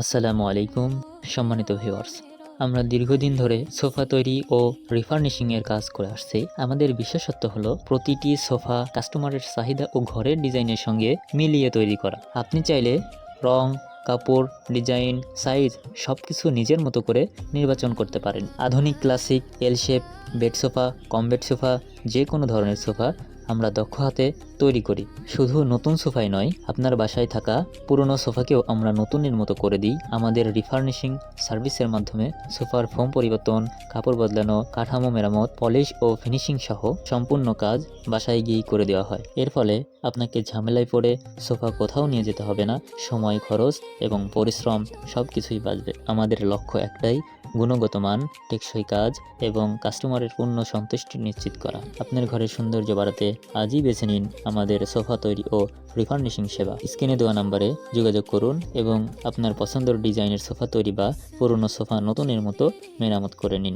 আসসালামু আলাইকুম সম্মানিত ভিউয়ার্স। আমরা দীর্ঘদিন ধরে সোফা তৈরি ও রিফার্নিশিং এর কাজ করে আসছি। আমাদের বিশেষত্ব হলো প্রতিটি সোফা কাস্টমারের চাহিদা ও ঘরের ডিজাইনের সঙ্গে মিলিয়ে তৈরি করা। আপনি চাইলে রং, কাপড়, ডিজাইন, সাইজ সবকিছু নিজের মতো করে নির্বাচন করতে পারেন। আধুনিক, classic, L shape, bed sofa, cum bed sofa, যে কোনো ধরনের সোফা আমরা দক্ষ হাতে তৈরি করি। শুধু নতুন সোফাই নয়, আপনার বাসায় থাকা পুরনো সোফাকেও আমরা নতুনের মতো করে দিই। আমাদের রিফার্নিশিং সার্ভিসের মাধ্যমে সোফার ফোম পরিবর্তন, কাপড় বদলানো, কাঠামো মেরামত, পলিশ ও ফিনিশিং সহ সম্পূর্ণ কাজ বাসায় গিয়েই করে দেওয়া হয়। এর ফলে আপনাকে ঝামেলায় পড়ে সোফা কোথাও নিয়ে যেতে হবে না। সময়, খরচ এবং পরিশ্রম সব কিছুই বাঁচবে। আমাদের লক্ষ্য একটাই, গুণগত মান, টেকসই কাজ এবং কাস্টমারের পূর্ণ সন্তুষ্টি নিশ্চিত করা। আপনার ঘরের সৌন্দর্য বাড়াতে আজই বেছে নিন আমাদের সোফা তৈরি ও রিফার্নিশিং সেবা। স্ক্রিনে দেওয়া নম্বরে যোগাযোগ করুন এবং আপনার পছন্দের ডিজাইনের সোফা তৈরি বা পুরনো সোফা নতুনের মতো মেরামত করে নিন।